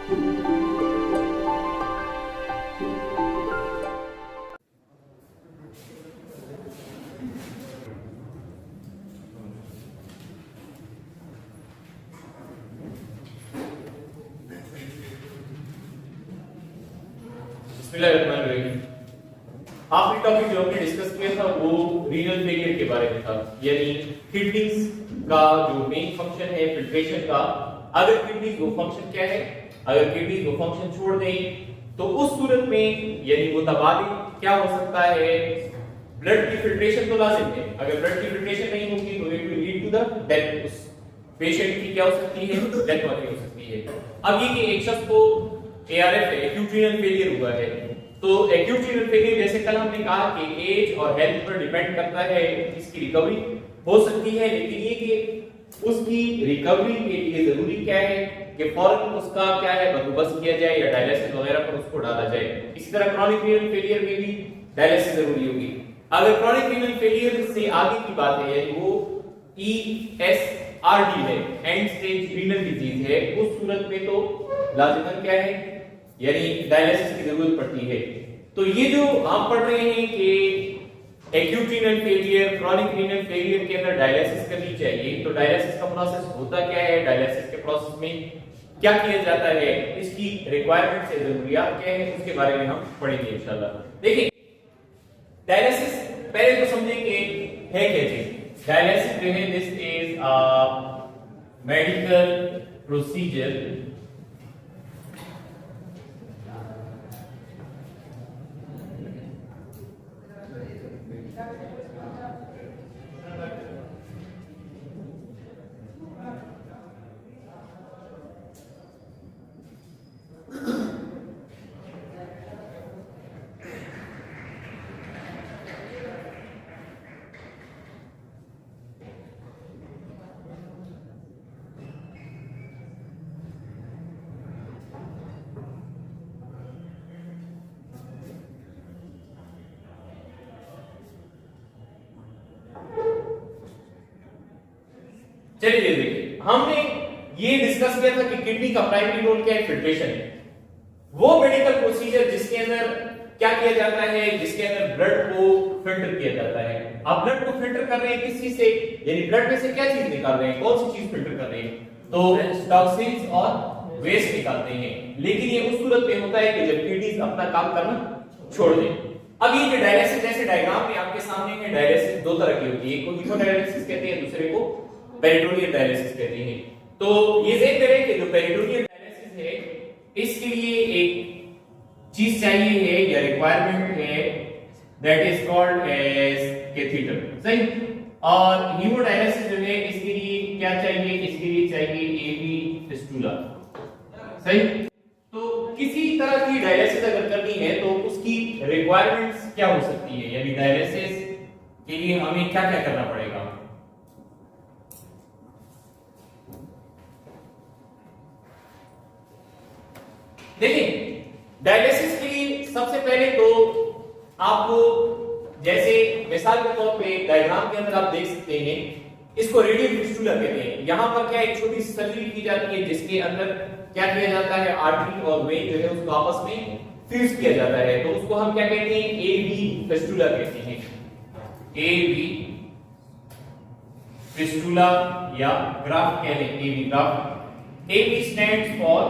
आखिरी टॉपिक जो हमने डिस्कस किया था वो रीनल फेलियर के बारे में था, यानी किडनीज का जो मेन फंक्शन है फिल्ट्रेशन का, अगर किडनीज वो फंक्शन क्या है, अगर किडनीज वो फंक्शन छोड़ दें तो उस सूरत में यानी वो तबादी क्या हो सकता है, ब्लड की फिल्ट्रेशन तो लाजिम है, अगर ब्लड की फिल्ट्रेशन नहीं होगी तो it will lead to the death, उस पेशेंट की क्या हो सकती है, डेथ हो सकती है। अब ये कि एक शख्स को एआरएफ है, एक्यूट रीनल फेलियर हुआ है, तो एक्यूट रीनल फेलियर जैसे कल हमने कहा कि एज और हेल्थ पर डिपेंड करता है, इसकी रिकवरी हो सकती है, लेकिन ये कि उसकी रिकवरी के लिए जरूरी क्या है कि फौरन उसका क्या है बंदोबस्त किया जाए या डायलिसिस वगैरह पर उसको डाला जाए। इसी तरह क्रॉनिक रीनल फेलियर में भी डायलिसिस जरूरी होगी। अगर क्रॉनिक रीनल फेलियर से आगे की बात है, यानी वो ESRD है, एंड स्टेज रीनल डिजीज है, उस सूरत में तो लाजिमन क्या है, यानी डायलिसिस की जरूरत पड़ती है। तो ये जो हम पढ़ रहे हैं कि acute renal failure, chronic renal failure के अंदर डायलिसिस करनी चाहिए, तो डायलिसिस का प्रोसेस होता क्या है, डायलिसिस के प्रोसेस में क्या किया जाता है, इसकी रिक्वायरमेंट से जरूरियात क्या है, उसके बारे में हम पढ़ेंगे इंशाल्लाह। देखिए डायलिसिस पहले तो समझें कि है क्या चीज। डायलिसिस जो है this is a medical procedure चलिए देखिए, हमने ये डिस्कस किया था कि किडनी का प्राइमरी रोल क्या है, फिल्ट्रेशन है। वो मेडिकल प्रोसीजर जिसके अंदर क्या किया जाता है, जिसके अंदर ब्लड को फिल्टर किया जाता है। अब ब्लड को फिल्टर कर रहे हैं किस चीज से, यानी ब्लड में से क्या चीज निकाल रहे हैं, कौन सी चीज फिल्टर कर रहे हैं, तो टॉक्सिन्स और वेस्ट निकालते हैं। लेकिन ये उस सूरत में होता है कि जब किडनीज अपना काम करना छोड़ दें। अब ये जो डायलिसिस जैसे डायग्राम में आपके सामने है, डायलिसिस दो तरह की होती है, एक को हीमोडायलिसिस कहते हैं, दूसरे को पेरिटोनियल डायलिसिस कहते हैं। तो ये देख रहे कि जो पेरिटोनियल डायलिसिस है इसके लिए एक चीज चाहिए है या रिक्वायरमेंट है, that is called as catheter, सही। और हीमोडायलिसिस जो है इसके लिए क्या चाहिए, इसके लिए चाहिए एवी फिस्टुला, सही। तो किसी तरह की डायलिसिस अगर करनी है तो उसकी रिक्वायरमेंट्स क्या हो सकती है, यानी डायलिसिस के लिए हमें क्या क्या करना पड़ेगा। देखिए डायलिसिस के लिए सबसे पहले तो आपको जैसे मिसाल के तौर पे डायग्राम के अंदर आप देख सकते हैं, इसको रेडियल फिस्टुला कहते हैं। यहां पर क्या एक छोटी सी सर्जरी की जाती है जिसके अंदर क्या किया जाता है, आर्टरी और वेन जो है उसको आपस में फ्यूज किया जाता है, तो उसको हम क्या कहते हैं, एवी फिस्टुला कहते हैं, एवी फिस्टुला या ग्राफ्ट कह लें, AV graft. AV stands for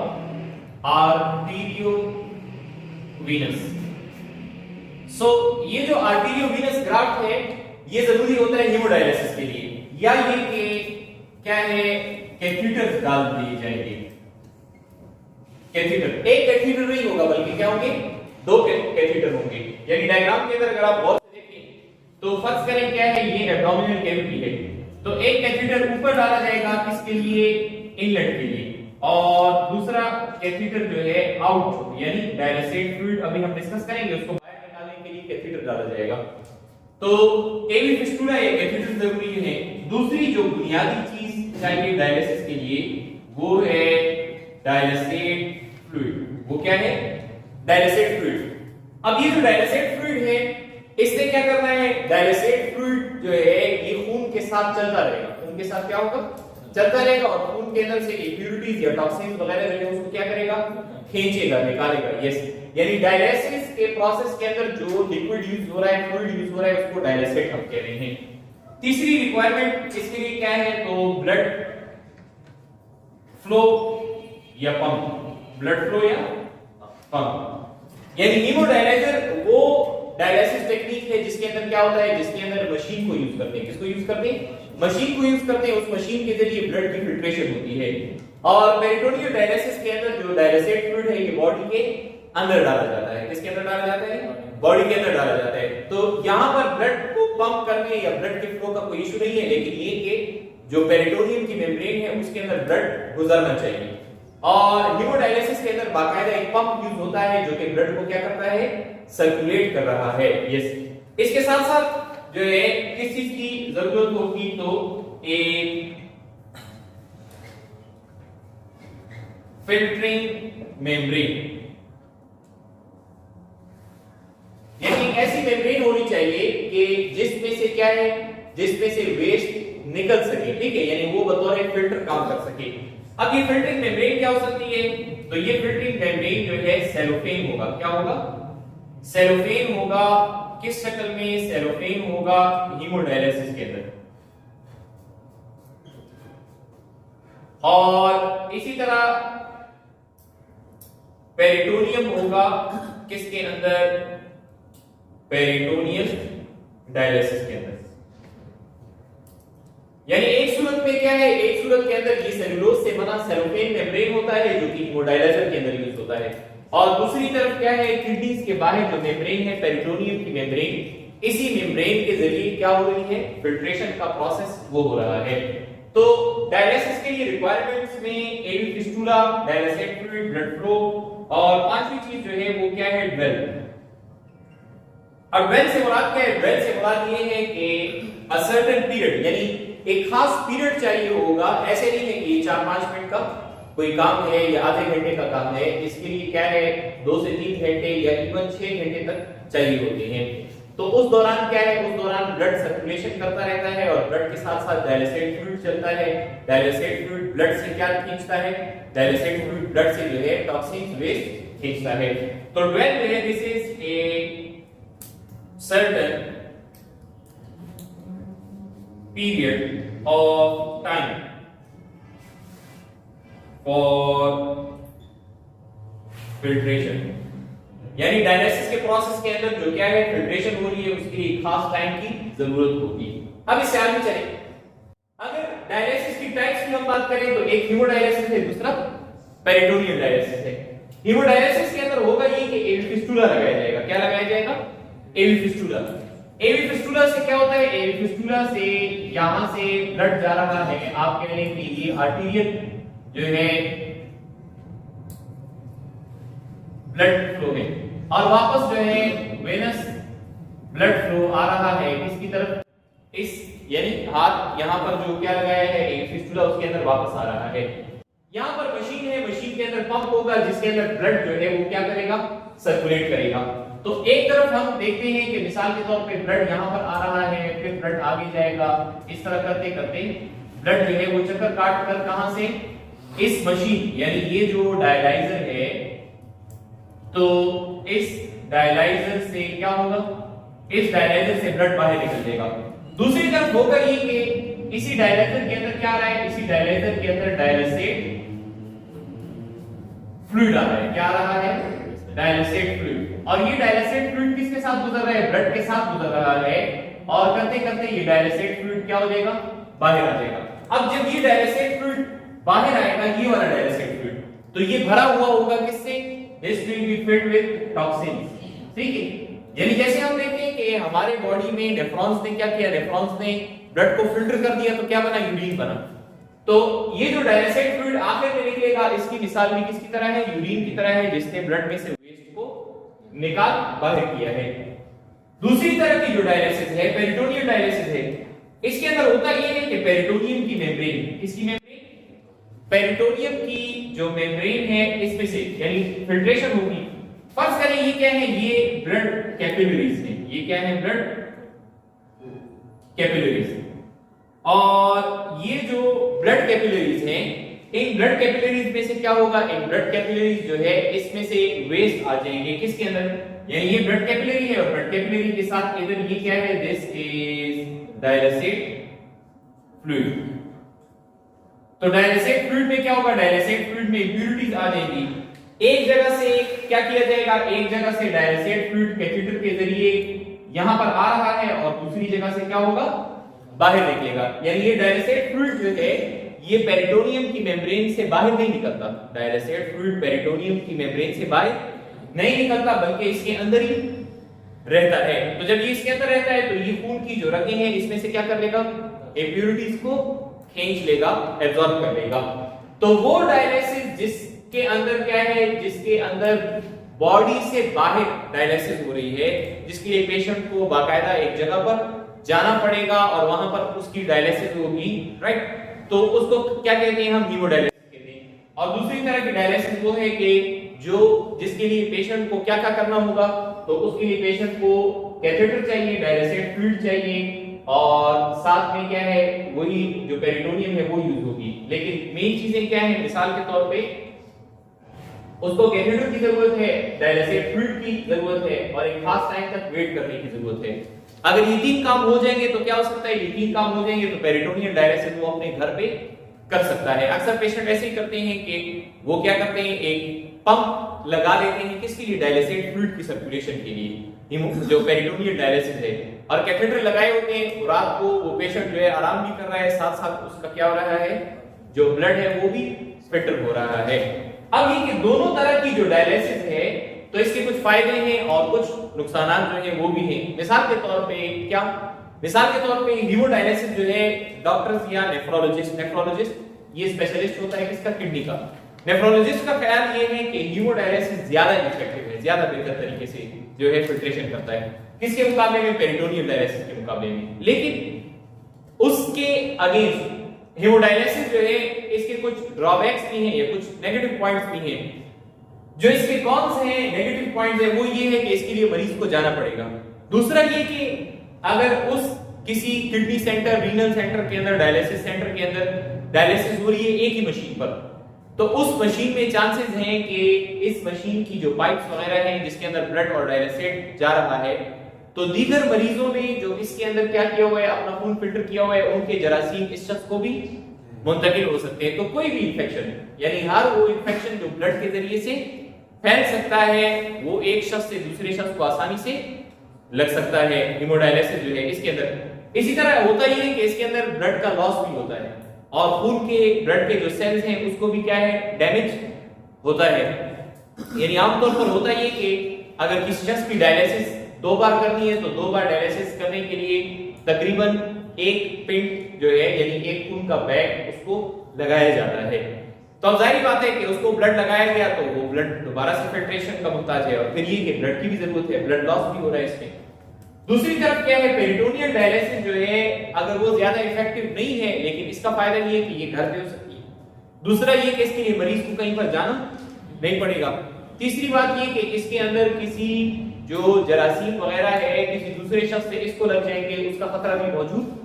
arteriovenous. So ये जो आर्टेरियोवेनस ग्राफ्ट है ये जरूरी होता है हीमोडायलिसिस के लिए, या ये कि क्या है, कैथीटर डाल दिए जाएंगे। कैथीटर एक कैथीटर नहीं होगा बल्कि क्या होंगे, दो कैथीटर होंगे। यानी डायग्राम के अंदर अगर आप गौर से देखें तो फर्ज करें क्या है, ये एब्डोमिनल कैविटी है, तो एक कैथीटर ऊपर डाला जाएगा किसके लिए, इनलेट के लिए, और दूसरा कैथीटर जो है आउट यानी डायलिसेट फ्लूइड अभी हम डिस्कस करेंगे, उसको बाहर निकालने के लिए कैथीटर डाला जाएगा। तो एवी फिस्टुला या कैथीटर जरूरी है। दूसरी जो बुनियादी चीज चाहिए डायलिसिस के लिए वो है डायलिसेट फ्लूइड। वो क्या है, डायलिसेट फ्लूइड। अब ये जो डायलिसेट फ्लूइड है इससे क्या करना है, डायलिसेट फ्लूइड जो है ये खून के साथ चलता रहेगा, खून के साथ क्या होगा, चलता रहेगा, और खून के अंदर से इम्प्यूरिटी इम्प्योरिटीज या टॉक्सिन्स वगैरह जो है उसको क्या करेगा, खींचेगा, निकालेगा। यस, यानी डायलिसिस के प्रोसेस के अंदर जो लिक्विड यूज हो रहा है, फ्लूइड यूज हो रहा है, उसको डायलिसेट हम कह रहे हैं। तीसरी रिक्वायरमेंट इसके लिए क्या है, तो ब्लड फ्लो या पंप, ब्लड फ्लो या पंप। यानी हीमोडायलाइजर वो डायलिसिस टेक्निक है जिसके अंदर क्या होता है, जिसके अंदर मशीन को यूज करते हैं। किसको यूज करते हैं, मशीन को यूज करते हैं। उस मशीन के जरिए ब्लड की फिल्ट्रेशन होती है। और पेरिटोनियल डायलिसिस के अंदर जो डायलिसेट फ्लूइड है ये बॉडी के अंदर डाला जाता है। किसके अंदर डाला जाता है, बॉडी के अंदर डाला जाता है। तो यहां पर ब्लड को पंप करने या ब्लड के फ्लो का कोई इशू नहीं है, लेकिन ये कि जो पेरिटोनियम की मेम्ब्रेन है उसके अंदर ब्लड गुजरना चाहिए। और हीमोडायलिसिस के अंदर बाकायदा एक पंप यूज होता है जो कि ब्लड को क्या करता है, सर्कुलेट कर रहा है। यस, इसके साथ साथ जो है किस चीज की जरूरत होगी, तो एक फिल्टरिंग मेम्ब्रेन, यानी ऐसी मेम्ब्रेन होनी चाहिए कि जिसमें से क्या है, जिसमें से वेस्ट निकल सके। ठीक है, यानी वो बतौर एक फिल्टर काम कर सके। अब ये फिल्टरिंग मेम्ब्रेन क्या हो सकती है, तो ये फिल्टरिंग मेम्ब्रेन जो है सेलोफेन होगा। क्या होगा, सेलोफेन होगा। किस शक्ल में, सेलोफेन होगा हीमोडायलिसिस के अंदर। और इसी तरह पेरिटोनियम होगा किसके अंदर, पेरिटोनियल डायलिसिस के अंदर। यानी एक सूरत में क्या है, एक सूरत के अंदर ये सेलुलोज से बना सेलोफेन मेम्ब्रेन होता है जो कि हीमोडायलिजर के अंदर यूज होता है। और दूसरी तरफ क्या है, किडनीज के बाहर जो मेम्ब्रेन है, पेरिटोनियम की मेम्ब्रेन, इसी मेम्ब्रेन के जरिए क्या हो रही है, फिल्ट्रेशन का प्रोसेस वो हो रहा है। तो डायलिसिस के लिए रिक्वायरमेंट्स में AV fistula, dialysate fluid, blood flow, और पांचवी चीज जो है वो क्या है, वेल। अब वेल से मुराद क्या है, वेल से मुराद ये है कि अ सर्टेन पीरियड, यानी एक खास पीरियड चाहिए होगा। ऐसे नहीं है कि 4-5 मिनट का कोई काम है या आधे घंटे का काम है, इसके लिए क्या है 2 से 3 घंटे या इवन 6 घंटे तक चाहिए होते हैं। तो उस दौरान क्या है, उस दौरान ब्लड सर्कुलेशन करता रहता है और ब्लड के साथ साथ डायलिसेट फ्लूइड चलता है। डायलिसेट फ्लूइड ब्लड से क्या खींचता है, डायलिसेट फ्लूइड ब्लड से जो है टॉक्सिन वेस्ट खींचता है। तो 12 जो है this is a certain period of time for filtration, यानी डायलिसिस के प्रोसेस के अंदर जो क्या है फिल्ट्रेशन हो रही है उसके लिए खास टाइम की जरूरत होगी। अब इससे आगे चलें, अगर डायलिसिस की टाइप्स की हम बात करें तो एक हीमोडायलिसिस है, दूसरा पेरिटोनियल डायलिसिस है। हीमोडायलिसिस के अंदर होगा ये कि एवी फिस्टुला लगाया जाएगा। क्या लगाया जाएगा, एवी फिस्टुला। एवी फिस्टुला से क्या होता है, एवी फिस्टुला से यहां से ब्लड जा रहा है, आप कह लें कि ये आर्टेरियल जो है ब्लड फ्लो है, और वापस जो है वेनस ब्लड फ्लो आ रहा है किसकी तरफ, इस यानी हाथ यहां पर जो क्या लगाया है एवी फिस्टुला उसके अंदर वापस आ रहा है। यहां पर मशीन है, मशीन के अंदर पंप होगा जिसके अंदर ब्लड जो है वो क्या करेगा, सर्कुलेट करेगा। तो एक तरफ हम देखते हैं कि मिसाल के तौर पे ब्लड यहां पर आ रहा है, फिर ब्लड आगे जाएगा, इस तरह करते करते ब्लड जो है वो चक्कर काट कर कहां से, इस मशीन यानी ये जो डायलाइजर है, तो इस डायलाइजर से क्या होगा, इस डायलाइजर से ब्लड बाहर निकल जाएगा। दूसरी तरफ होगा ये कि इसी डायलाइजर के अंदर क्या आ रहा है, इसी डायलाइजर के अंदर डायलिसेट फ्लूइड आ रहा है। क्या आ रहा है, डायलिसेट फ्लूइड। और ये डायलिसेट फ्लूइड किसके साथ गुजर रहा है, ब्लड के साथ गुजर रहा है, और करते करते ये डायलिसेट फ्लूइड क्या हो जाएगा, बाहर आ जाएगा। अब जब ये डायलिसेट फ्लूइड बाहर आएगा, ये वाला डायलिसेट फ्लूइड, तो ये भरा हुआ होगा किससे, this will be filled with toxins. ठीक है, यानी जैसे हम देखते हैं कि हमारे बॉडी में नेफ्रॉन्स ने क्या किया, नेफ्रॉन्स ने ब्लड को फिल्टर कर दिया, तो क्या बना, यूरिन बना। तो ये जो डायलिसेट फ्लूइड आखिर में निकलेगा, इसकी मिसाल भी किसकी तरह है, यूरिन की तरह है, जिसने ब्लड में से वेस्ट को निकाल बाहर किया है। दूसरी तरह की जो डायलिसिस है, पेरिटोनियल डायलिसिस है, इसके अंदर होता यह है कि पेरिटोनियम की मेम्ब्रेन, किसकी मेम्ब्रेन, पेरिटोनियम की जो मेम्ब्रेन है इसमें से यानी फिल्ट्रेशन होगी। फर्ज करें ये क्या है, ये ब्लड कैपिलरीज है, ये क्या है, ब्लड कैपिलरीज। और ये जो ब्लड कैपिलरीज हैं इन ब्लड कैपिलरीज में से क्या होगा, इन ब्लड कैपिलरीज जो है इसमें से वेस्ट आ जाएंगे किसके अंदर, यानी ये ब्लड कैपिलरी है और ब्लड कैपिलरी के साथ इधर ये क्या है, दिस इज डायलिसिड फ्लूइड। तो डायलिसिड फ्लूइड में क्या होगा, डायलिसिड फ्लूइड में इंप्यूरिटीज आ जाएंगी। एक जगह से क्या किया जाएगा, एक जगह से डायलिसिड फ्लूइड कैथेटर के जरिए यहां पर आ रहा है और दूसरी जगह से क्या होगा, बाहर निकलेगा। यानी ये डायलिसिड फ्लूइड जो है ये पेरिटोनियम की मेम्ब्रेन से बाहर नहीं निकलता, डायलिसिड फ्लूइड पेरिटोनियम की मेम्ब्रेन से बाहर नहीं निकलता बल्कि इसके अंदर ही रहता है। तो जब ये इसके अंदर रहता है तो ये खून की जो रगें हैं इसमें से क्या कर लेगा, इंप्यूरिटीज को खींच लेगा, एब्जॉर्ब कर लेगा। तो वो डायलिसिस जिसके अंदर क्या है, जिसके अंदर बॉडी से बाहर डायलिसिस हो रही है, जिसके लिए पेशेंट को बाकायदा एक जगह पर जाना पड़ेगा और वहां पर उसकी डायलिसिस होगी, राइट, तो उसको क्या कहते हैं, हम हीमोडायलिसिस कहते हैं। और दूसरी तरह की डायलिसिस वो है कि जो जिसके लिए पेशेंट को क्या क्या करना होगा, तो उसके लिए पेशेंट को कैथेटर चाहिए, डायलिसिड फ्लूइड चाहिए और साथ में क्या है, वही जो पेरिटोनियम है वो यूज होगी। लेकिन मेन चीजें क्या है, मिसाल के तौर पे उसको कैथेटर की जरूरत है, डायलिसिड फ्लूइड की जरूरत है और एक खास टाइम तक वेट करने की जरूरत है। अगर ये तीन काम हो जाएंगे तो क्या हो सकता है, ये तीन काम हो जाएंगे तो पेरिटोनियल डायलिसिस वो अपने घर पे कर सकता है। अक्सर पेशेंट ऐसे ही करते हैं कि वो क्या करते हैं, एक पंप लगा लेते हैं किसके लिए, डायलिसिड फ्लूइड की सर्कुलेशन के लिए, जो पेरिटोनियल डायलिसिस है, और कैथेटर लगाए होते हैं। तो रात को वो पेशेंट जो है आराम भी कर रहा है, साथ साथ उसका क्या हो रहा है, जो ब्लड है वो भी फिल्टर हो रहा है। अब ये कि दोनों तरह की जो डायलिसिस है तो इसके कुछ फायदे हैं और कुछ नुकसान जो हैं वो भी हैं। मिसाल के तौर पे क्या, मिसाल के तौर पे हीमोडायलिसिस जो है डॉक्टर्स या नेफ्रोलॉजिस्ट ये स्पेशलिस्ट होता है किसका, किडनी का। नेफ्रोलॉजिस्ट का ख्याल ये है कि हीमोडायलिसिस ज्यादा इफेक्टिव है, ज्यादा बेहतर तरीके से जो है फिल्ट्रेशन करता है किसके मुकाबले में, पेरिटोनियल डायलिसिस के मुकाबले में। लेकिन उसके अगेंस्ट हीमोडायलिसिस जो है इसके कुछ ड्रॉबैक्स भी हैं या कुछ नेगेटिव पॉइंट्स भी हैं। जो इसके कौन से हैं नेगेटिव पॉइंट्स है वो ये है कि इसके लिए मरीज को जाना पड़ेगा। दूसरा ये कि अगर उस किसी किडनी सेंटर, रीनल सेंटर के अंदर, डायलिसिस सेंटर के अंदर डायलिसिस हो रही है एक ही मशीन पर, तो उस मशीन में चांसेस हैं कि इस मशीन की जो पाइप्स वगैरह हैं जिसके अंदर ब्लड और डायलिसिड जा रहा है, तो दीगर मरीजों में जो इसके अंदर क्या किया हुआ है, अपना खून फिल्टर किया हुआ है, उनके जरासीम इस शख्स को भी मुंतकिल हो सकते हैं। तो कोई भी इंफेक्शन, यानी हर वो इंफेक्शन जो ब्लड के जरिए से फैल सकता है वो एक शख्स से दूसरे शख्स को आसानी से लग सकता है। हीमोडायलिसिस जो है इसके अंदर इसी तरह होता ही है कि इसके अंदर ब्लड का लॉस भी होता है और खून के ब्लड के जो सेल्स हैं उसको भी क्या है, डैमेज होता है। यानी आमतौर पर होता ही है कि अगर किसी शख्स की डायलिसिस 2 बार करनी है तो 2 बार डायलिसिस करने के लिए तकरीबन 1 पिंट जो है यानी 1 खून का बैग उसको लगाया जाता है। तो अब जाहिर बात है कि उसको ब्लड लगाया गया तो वो ब्लड दोबारा से फिल्ट्रेशन का मुहताज है और फिर ये कि ब्लड की भी जरूरत है, ब्लड लॉस भी हो रहा है इसमें। दूसरी तरफ क्या है, पेरिटोनियल डायलिसिस जो है अगर वो ज्यादा इफेक्टिव नहीं है लेकिन इसका फायदा ये है कि ये घर पे हो सकती है। दूसरा ये कि इसके लिए मरीज को कहीं पर जाना नहीं पड़ेगा। तीसरी बात ये कि इसके अंदर किसी जो जरासीम वगैरह है किसी दूसरे शख्स से इसको लग जाएंगे उसका खतरा भी मौजूद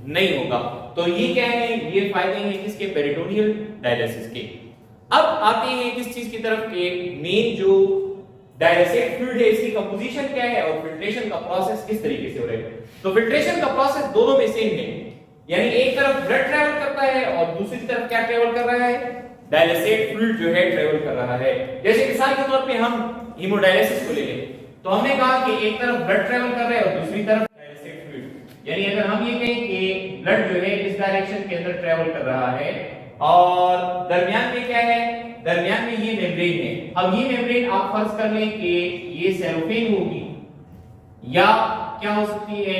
नहीं होगा। तो ये क्या है, ये फायदे हैं किसके, पेरिटोनियल डायलिसिस के। अब आते हैं किस चीज की तरफ के, मेन जो डायलिसिड फ्लूइड है इसकी कंपोजिशन क्या है और फिल्ट्रेशन का प्रोसेस किस तरीके से हो रहा है। तो फिल्ट्रेशन का प्रोसेस दोनों में सेम है, यानी एक तरफ ब्लड ट्रैवल करता है और दूसरी तरफ क्या ट्रैवल कर रहा है, डायलिसिड फ्लूइड जो है ट्रैवल कर रहा है। जैसे मिसाल के तौर पे हम हीमोडायलिसिस को ले लें तो हमने कहा कि एक तरफ ब्लड ट्रैवल कर रहा है और दूसरी तरफ डायलिसिड फ्लूइड, यानी अगर हम ये कहें कि ब्लड जो है इस डायरेक्शन के अंदर ट्रैवल कर रहा है और दरमियान में क्या है, दरमियान में ये मेम्ब्रेन है। अब ये मेम्ब्रेन आप फर्ज कर लें कि ये सेलोफेन होगी या क्या हो सकती है,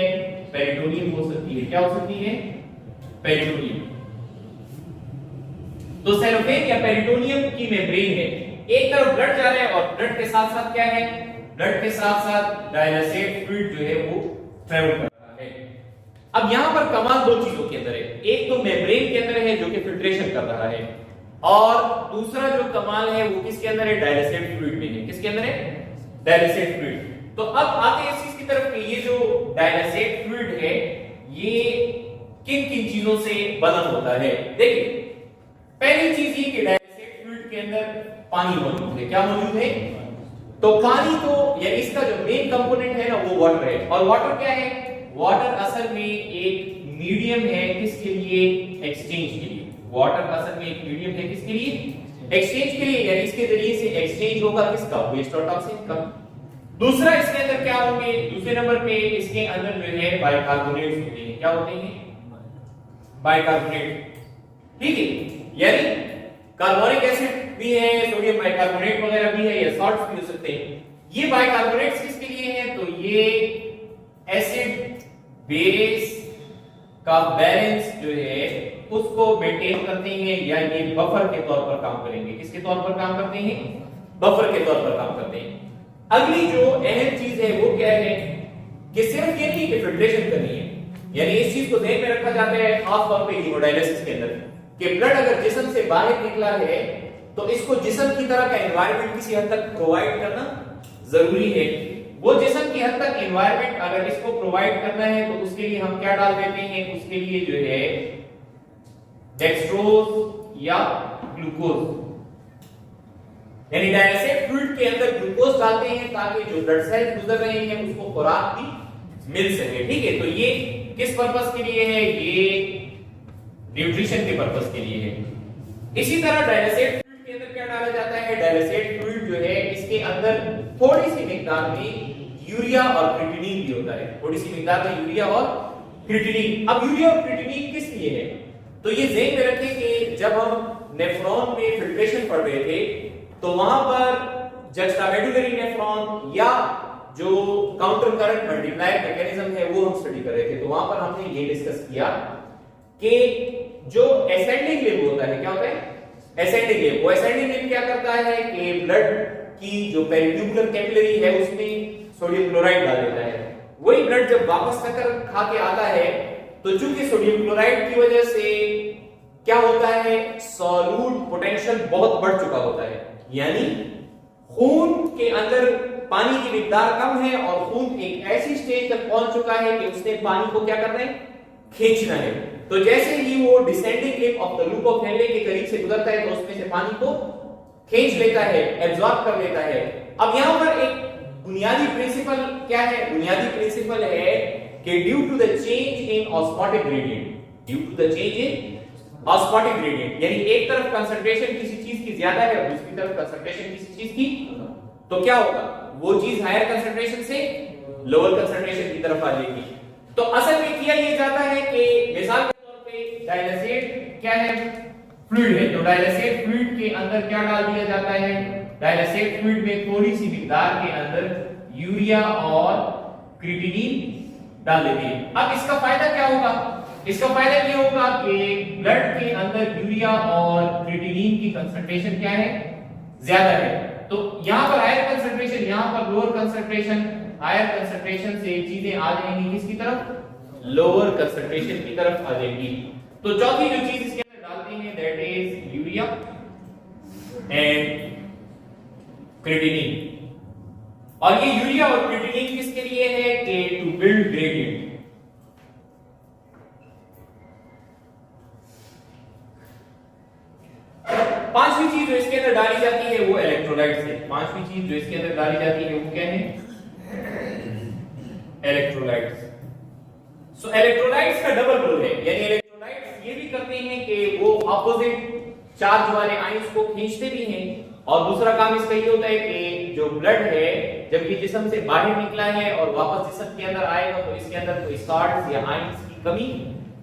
पेरिटोनियम हो सकती है। क्या हो सकती है, पेरिटोनियम। तो सेलोफेन या पेरिटोनियम की मेम्ब्रेन है, एक तरफ ब्लड जा रहा है और ब्लड के साथ साथ क्या है, ब्लड के साथ साथ डायलिसिड फ्लूइड जो है वो ट्रैवल कर रहा है। अब यहां पर कमाल 2 चीजों के अंदर है, एक तो मेम्ब्रेन के अंदर है जो कि फिल्ट्रेशन कर रहा है और दूसरा जो कमाल है वो किसके अंदर है, डायलिसिड फ्लूइड में है। किसके अंदर है, डायलिसिड फ्लूइड। तो अब आते हैं इस चीज की तरफ कि ये जो डायलिसिड फ्लूइड है ये किन किन चीजों से बना होता है। देखिए पहली चीज ये कि डायलेसेट फ्लूइड के अंदर पानी मौजूद है। क्या मौजूद है? तो पानी तो यानी इसका जो मेन कंपोनेंट है ना वो वाटर है। और वाटर क्या है? वाटर असल में एक मीडियम है किसके लिए? एक्सचेंज के लिए। वाटर असल में एक मीडियम है किसके लिए? एक्सचेंज के लिए, यानी इसके जरिए से एक्सचेंज होगा किसका? वेस्ट और टॉक्सिन का। दूसरा इसके अंदर क्या होंगे? दूसरे नंबर पे इसके अंदर जो है बाइकार्बोनेट्स होते हैं। क्या होते हैं? बाइकार्बोनेट। ठीक है, यानी कार्बोनिक एसिड भी है, सोडियम बाइकार्बोनेट वगैरह भी है, या सॉल्ट्स भी हो सकते हैं। ये बाइकार्बोनेट्स किसके लिए हैं? तो ये एसिड बेस का बैलेंस जो है उसको मेंटेन करते हैं, या ये बफर के तौर पर काम करेंगे। किसके तौर पर काम करते हैं? बफर के तौर पर काम करते हैं। अगली जो अहम चीज है वो क्या है कि सिर्फ ये नहीं कि फिल्ट्रेशन करनी है, यानी इस चीज को ध्यान में रखा जाता है खास तौर पे हीमोडायलिसिस के अंदर कि ब्लड अगर जिस्म से बाहर निकला है तो इसको जिस्म की तरह का एनवायरनमेंट किसी हद तक प्रोवाइड करना जरूरी है। वो जिस्म की हद तक एनवायरनमेंट अगर इसको प्रोवाइड करना है तो उसके लिए हम क्या डाल देते हैं? उसके लिए जो है डेक्सट्रोज या ग्लूकोज, यानी डायलेसेट फ्लूइड के अंदर ग्लूकोज डालते हैं ताकि जो ब्लड सेल्स गुजर रहे हैं उसको खुराक भी मिल सके। ठीक है, तो ये किस पर्पस के लिए है? ये न्यूट्रिशन के पर्पस के लिए है। इसी तरह डायलेसेट फ्लूइड के अंदर क्या डाला जाता है? डायलेसेट फ्लूइड जो है इसके अंदर थोड़ी सी मिकदार में यूरिया और क्रिएटिनिन भी होता है। थोड़ी सी मिकदार में यूरिया और क्रिएटिनिन। अब यूरिया और क्रिएटिनिन किस लिए है? तो ये ध्यान में रखें कि जब हम नेफ्रॉन में फिल्ट्रेशन पढ़ रहे थे तो वहां पर जक्स्टामेडुलरी नेफ्रॉन या जो काउंटर करंट मल्टीप्लायर मैकेनिज्म है वो हम स्टडी कर रहे थे। तो वहां पर हमने ये डिस्कस किया कि जो एसेंडिंग लिंब होता है, क्या होता है? Ascending limb. वो एसेंडिंग लिंब क्या करता है कि ब्लड की जो पेरिट्यूबुलर कैपिलरी है उसमें सोडियम क्लोराइड डाल देता है। वही ब्लड जब वापस चक्कर खा के आता है तो चूंकि सोडियम क्लोराइड की वजह से क्या होता है? सॉल्यूट पोटेंशियल बहुत बढ़ चुका होता है, यानी खून के अंदर पानी की मिकदार कम है और खून एक ऐसी स्टेज तक पहुंच चुका है कि उसने पानी को क्या करना है? खींचना है। तो जैसे ही वो descending lip of the loop of Henle के करीब से गुजरता है तो उसमें से पानी को खींच लेता है, एब्जॉर्ब कर लेता है। अब यहां पर एक बुनियादी प्रिंसिपल क्या है? बुनियादी प्रिंसिपल है कि due to the change in osmotic gradient, due to the change in osmotic gradient, यानी एक तरफ कंसंट्रेशन किसी चीज की ज्यादा है और दूसरी तरफ कंसंट्रेशन किसी चीज की, तो क्या होगा? वो चीज हायर कंसंट्रेशन से लोअर कंसंट्रेशन की तरफ आ जाएगी। तो असल में किया ये जाता है कि मिसाल के तौर पे डायलेसेट क्या है? फ्लूइड है। तो डायलेसेट फ्लूइड के अंदर क्या डाल दिया जाता है? डायलेसेट फ्लूइड में थोड़ी सी मिकदार के अंदर यूरिया और क्रिएटिनिन डाल देते हैं। अब इसका फायदा क्या होगा? इसका फायदा ये होगा कि ब्लड के अंदर यूरिया और क्रिएटिनिन की कंसंट्रेशन क्या है? ज्यादा है। तो यहां पर हायर कंसंट्रेशन, यहां पर लोअर कंसंट्रेशन, हायर कंसंट्रेशन से चीजें आ जाएंगी किसकी तरफ? लोअर कंसंट्रेशन की तरफ आ जाएंगी। तो चौथी जो चीज इसके अंदर डालते हैं that is urea and creatinine. और ये यूरिया और क्रिएटिनिन किसके लिए है? कि टू बिल्ड ग्रेडियंट। पांचवी चीज जो इसके अंदर डाली जाती है वो इलेक्ट्रोलाइट्स है। पांचवी चीज जो इसके अंदर डाली जाती है वो क्या है? इलेक्ट्रोलाइट्स। सो इलेक्ट्रोलाइट्स का डबल रोल है, यानी इलेक्ट्रोलाइट्स ये भी करते हैं कि वो ऑपोजिट चार्ज वाले आयंस को खींचते भी हैं, और दूसरा काम इसका ये होता है कि जो ब्लड है जब ये जिस्म से बाहर निकला है और वापस जिस्म के अंदर आएगा तो इसके अंदर कोई सॉल्ट्स या आयंस की कमी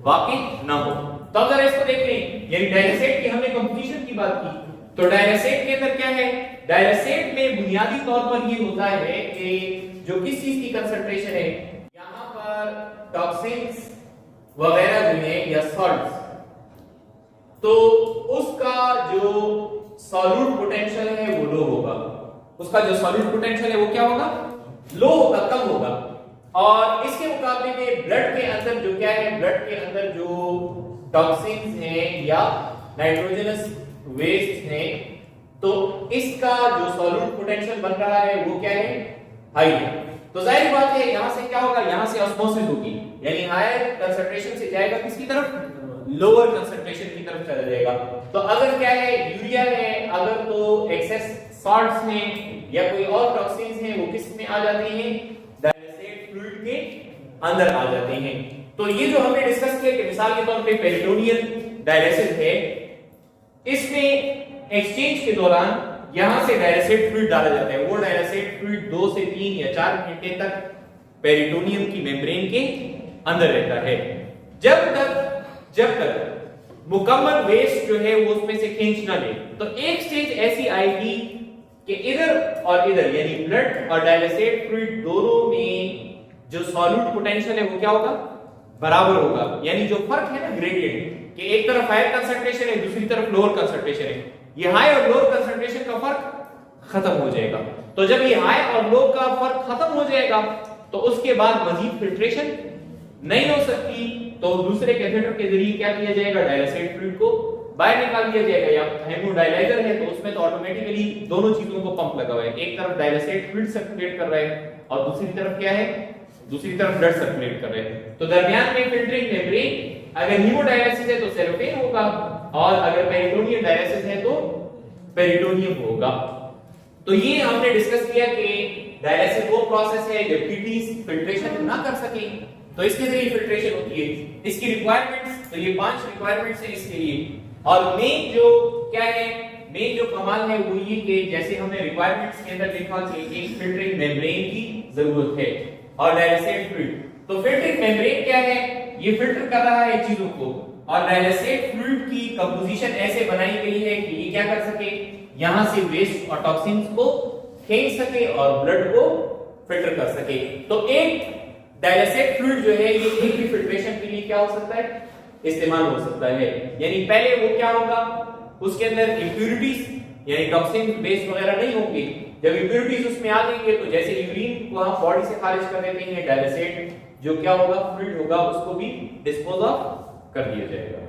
वाकई ना हो। तो अगर इसको देख लें, यानी डायलेसेट की हमने कंपोजिशन की बात की, तो डायलेसेट के अंदर क्या है? डायलेसेट में बुनियादी तौर पर ये होता है कि जो किस चीज की कंसंट्रेशन है, यहां पर टॉक्सिन्स वगैरह जो है या सॉल्ट्स, तो उसका जो सॉल्यूट पोटेंशियल है वो लो होगा। उसका जो सॉल्यूट पोटेंशियल है वो क्या होगा? लो होगा, कम होगा। और इसके मुकाबले में ब्लड के अंदर जो क्या है? ब्लड के अंदर जो टॉक्सिन्स हैं या नाइट्रोजनस वेस्ट है, तो इसका जो सॉल्यूट पोटेंशियल बन रहा है वो क्या है? हाई है। तो जाहिर बात है यहां से क्या होगा? यहां से ऑस्मोसिस होगी, यानी हायर कंसंट्रेशन से जाएगा किसकी तरफ? लोअर कंसंट्रेशन की तरफ चला जाएगा। तो अगर क्या है, यूरिया है, अगर तो एक्सेस सॉल्ट्स हैं या कोई और टॉक्सिन्स हैं, वो किस में आ जाते हैं, डायलेसेट फ्लूइड के अंदर आ जाते हैं। तो ये जो हमने डिस्कस किया कि मिसाल के तौर पे पेरिटोनियल डायलिसिस है, इसमें एक्सचेंज के दौरान यहां से डायलेसेट फ्लूइड डाला जाता है। वो डायलेसेट फ्लूइड 2 से 3 या 4 घंटे तक पेरिटोनियम की मेम्ब्रेन के अंदर रहता है, जब तक मुकम्मल वेस्ट जो है वो उसमें से खींच ना ले। तो एक स्टेज ऐसी आएगी कि इधर और इधर यानी ब्लड और डायलेसेट फ्लूइड दोनों में जो सॉल्यूट पोटेंशियल है वो क्या होगा, बराबर होगा। यानी जो फर्क है ना ग्रेडियंट, कि एक तरफ हायर कंसंट्रेशन है, दूसरी तरफ लोअर कंसंट्रेशन है, ये हाई और लोअर कंसंट्रेशन का फर्क खत्म हो जाएगा। तो जब ये हाई और लो का फर्क खत्म हो जाएगा तो उसके बाद मजीद फिल्ट्रेशन नहीं हो सकती, तो दूसरे कैथेटर के जरिए क्या किया जाएगा, डायलेसेट फ्लूइड को बाहर निकाल दिया जाएगा। या हेमोडायलाइजर है तो उसमें तो ऑटोमेटिकली दोनों चीजों को पंप लगा हुआ है, एक तरफ डायलेसेट फ्लूइड सर्कुलेट कर रहा है और दूसरी तरफ क्या है, दूसरी तरफ ब्लड सर्कुलेट कर रहे हैं। तो दरमियान में फिल्टरिंग मेम्ब्रेन, अगर हीमोडायलिसिस है तो सेलोफेन होगा, और अगर पेरिटोनियल डायलिसिस है तो पेरिटोनियम होगा। तो ये हमने डिस्कस किया कि डायलिसिस वो प्रोसेस है जब किडनीज फिल्ट्रेशन ना कर सके तो इसके जरिए फिल्ट्रेशन होती है। इसकी रिक्वायरमेंट्स, तो ये 5 रिक्वायरमेंट्स है इसके लिए। और मेन जो क्या है, मेन जो कमाल है वो ये कि जैसे हमने रिक्वायरमेंट्स के अंदर लिखा कि एक फिल्टरिंग मेम्ब्रेन की जरूरत है और डायलिसेट फ्लूइड। तो फिल्टरिंग मेम्ब्रेन क्या है, ये फिल्टर कर रहा है चीजों को, और डायलिसेट फ्लूइड की कंपोजिशन ऐसे बनाई गई है कि ये क्या कर सके, यहां से वेस्ट और टॉक्सिन्स को खींच सके और ब्लड को फिल्टर कर सके। तो एक डायलिसेट फ्लूइड जो है ये एक ही फिल्ट्रेशन के लिए क्या हो सकता है, इस्तेमाल हो सकता है। यानी पहले वो क्या होगा, उसके अंदर इंप्यूरिटीज यानी टॉक्सिन बेस वगैरह नहीं होंगे। जब इंप्यूरिटीज उसमें आ जाएंगे तो जैसे यूरिन को हम बॉडी से खारिज कर देते हैं, डायलिसेट जो क्या होगा, फ्लूइड होगा, उसको भी डिस्पोज ऑफ कर दिया जाएगा।